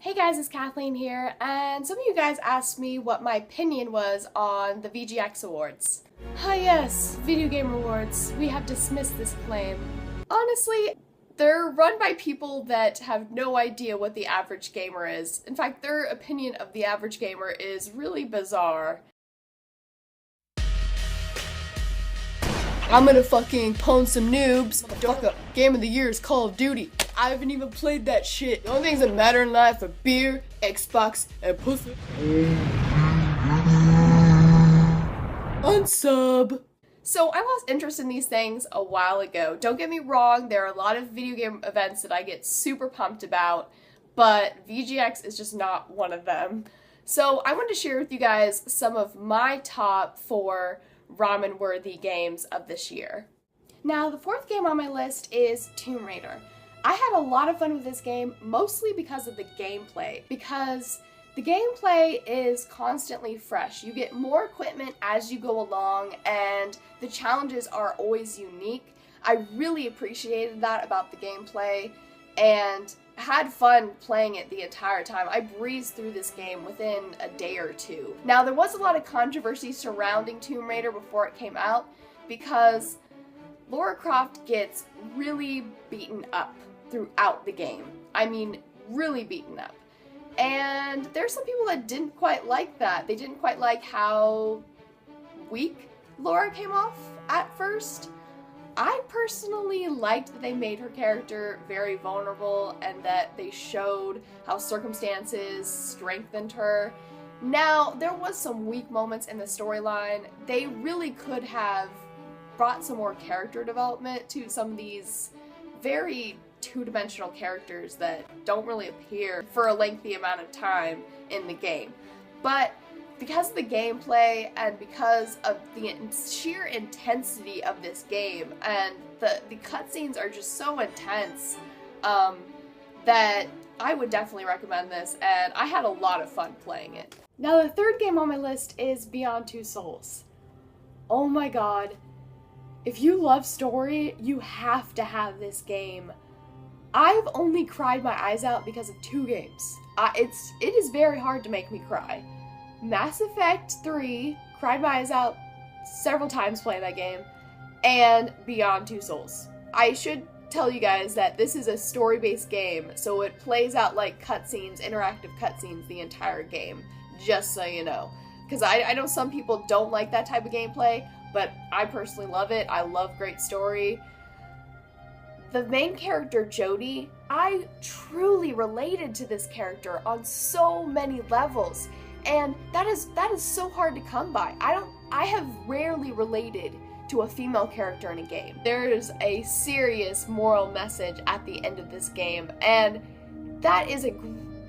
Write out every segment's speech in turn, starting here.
Hey guys, it's Kathleen here, and some of you guys asked me what my opinion was on the VGX Awards. Ah yes, Video Game Awards. We have dismissed this claim. Honestly, they're run by people that have no idea what the average gamer is. In fact, their opinion of the average gamer is really bizarre. I'm gonna fucking pwn some noobs. Motherfucker, game of the year is Call of Duty. I haven't even played that shit. The only things that matter in life are beer, Xbox, and pussy. Unsub. So I lost interest in these things a while ago. Don't get me wrong, there are a lot of video game events that I get super pumped about, but VGX is just not one of them. So I wanted to share with you guys some of my top 4 ramen-worthy games of this year. Now, the 4th game on my list is Tomb Raider. I had a lot of fun with this game, mostly because of the gameplay, because the gameplay is constantly fresh. You get more equipment as you go along, and the challenges are always unique. I really appreciated that about the gameplay, and had fun playing it the entire time. I breezed through this game within a day or two. Now, there was a lot of controversy surrounding Tomb Raider before it came out, because Lara Croft gets really beaten up throughout the game. I mean, really beaten up. And there's some people that didn't quite like that. They didn't quite like how weak Lara came off at first. I personally liked that they made her character very vulnerable and that they showed how circumstances strengthened her. Now, there was some weak moments in the storyline. They really could have brought some more character development to some of these very two-dimensional characters that don't really appear for a lengthy amount of time in the game. But because of the gameplay and because of the sheer intensity of this game, and the cutscenes are just so intense, that I would definitely recommend this, and I had a lot of fun playing it. Now, the 3rd game on my list is Beyond Two Souls. Oh my god. If you love story, you have to have this game. I've only cried my eyes out because of 2 games. It is very hard to make me cry. Mass Effect 3, cried my eyes out several times playing that game, and Beyond Two Souls. I should tell you guys that this is a story-based game, so it plays out like cutscenes, interactive cutscenes the entire game, just so you know. Because I know some people don't like that type of gameplay, but I personally love it. I love great story. The main character, Jodie, I truly related to this character on so many levels, and that is so hard to come by. I have rarely related to a female character in a game. There's a serious moral message at the end of this game, and that is a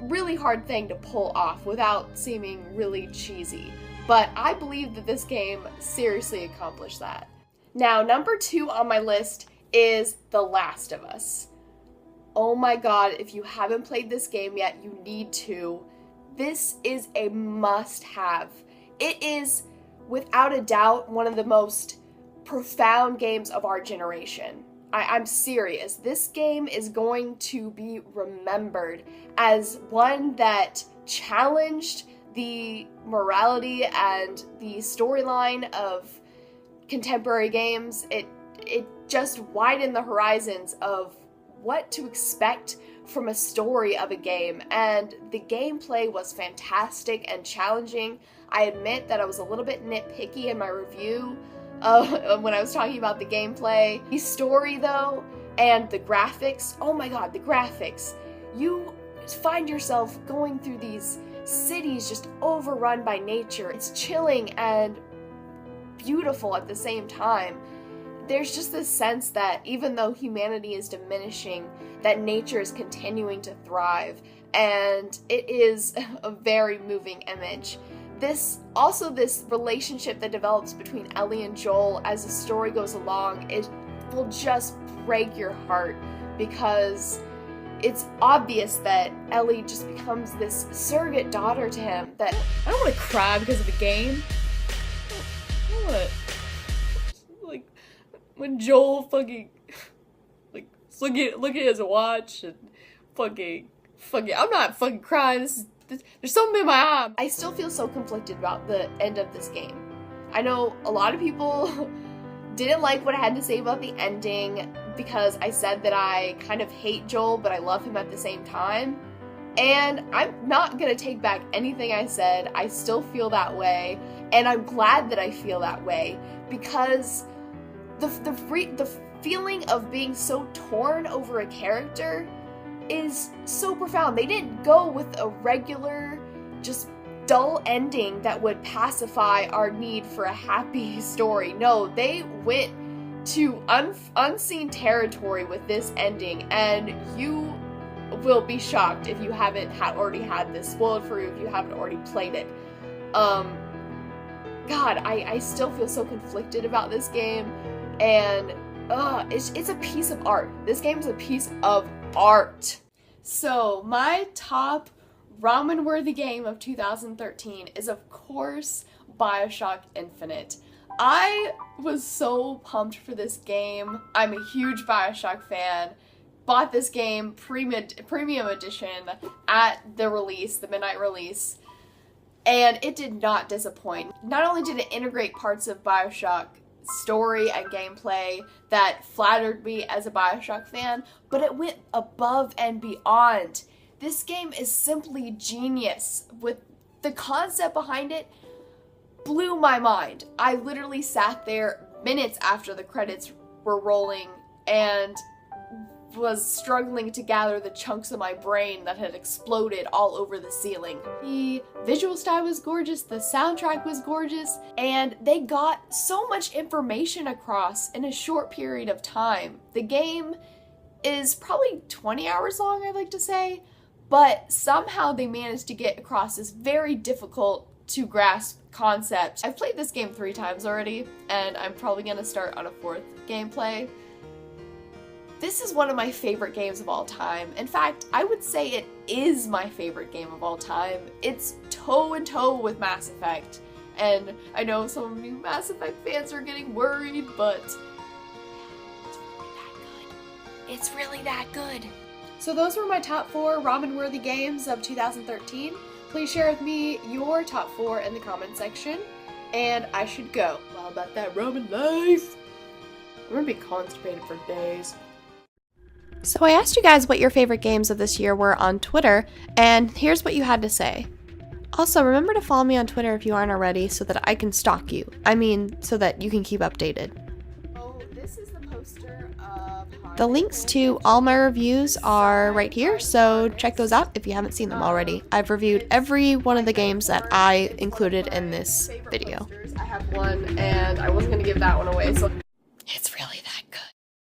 really hard thing to pull off without seeming really cheesy. But I believe that this game seriously accomplished that. Now, number 2 on my list is The Last of Us. Oh my god, if you haven't played this game yet, you need to. This is a must-have. It is, without a doubt, one of the most profound games of our generation. I'm serious. This game is going to be remembered as one that challenged the morality and the storyline of contemporary games. It just widened the horizons of what to expect from a story of a game, and the gameplay was fantastic and challenging. I admit that I was a little bit nitpicky in my review when I was talking about the gameplay. The story, though, and the graphics, oh my god, the graphics. You find yourself going through these cities just overrun by nature. It's chilling and beautiful at the same time. There's just this sense that even though humanity is diminishing, that nature is continuing to thrive, and it is a very moving image. This relationship that develops between Ellie and Joel as the story goes along, it will just break your heart, because it's obvious that Ellie just becomes this surrogate daughter to him. That I don't want to cry because of the game. What? Like, when Joel fucking, like, look at his watch and fucking I'm not fucking crying. There's something in my eye. I still feel so conflicted about the end of this game. I know a lot of people didn't like what I had to say about the ending because I said that I kind of hate Joel, but I love him at the same time. And I'm not gonna take back anything I said. I still feel that way, and I'm glad that I feel that way because the feeling of being so torn over a character is so profound. They didn't go with a regular, just dull ending that would pacify our need for a happy story. No, they went to unseen territory with this ending, and you will be shocked if you haven't already had this spoiled for you, if you haven't already played it. God, I still feel so conflicted about this game, and it's a piece of art. This game is a piece of art. So my top ramen-worthy game of 2013 is, of course, Bioshock Infinite. I was so pumped for this game. I'm a huge Bioshock fan. Bought this game premium edition at the release, the midnight release, and it did not disappoint. Not only did it integrate parts of Bioshock story and gameplay that flattered me as a Bioshock fan, but it went above and beyond. This game is simply genius. With the concept behind it, blew my mind. I literally sat there minutes after the credits were rolling and was struggling to gather the chunks of my brain that had exploded all over the ceiling. The visual style was gorgeous, the soundtrack was gorgeous, and they got so much information across in a short period of time. The game is probably 20 hours long, I'd like to say, but somehow they managed to get across this very difficult to grasp concept. I've played this game 3 times already, and I'm probably gonna start on a 4th gameplay. This is one of my favorite games of all time. In fact, I would say it is my favorite game of all time. It's toe and toe with Mass Effect. And I know some of you Mass Effect fans are getting worried, but it's really that good. So those were my top 4 ramen-worthy games of 2013. Please share with me your top 4 in the comment section. And I should go. All about that ramen life. I'm gonna be constipated for days. So I asked you guys what your favorite games of this year were on Twitter, and here's what you had to say. Also, remember to follow me on Twitter if you aren't already so that I can stalk you. I mean, so that you can keep updated. Oh, this is the poster of the links to all my reviews are right here, so check those out if you haven't seen them already. I've reviewed every one of the games that I included in this video. I have one, and I wasn't going to give that one away, so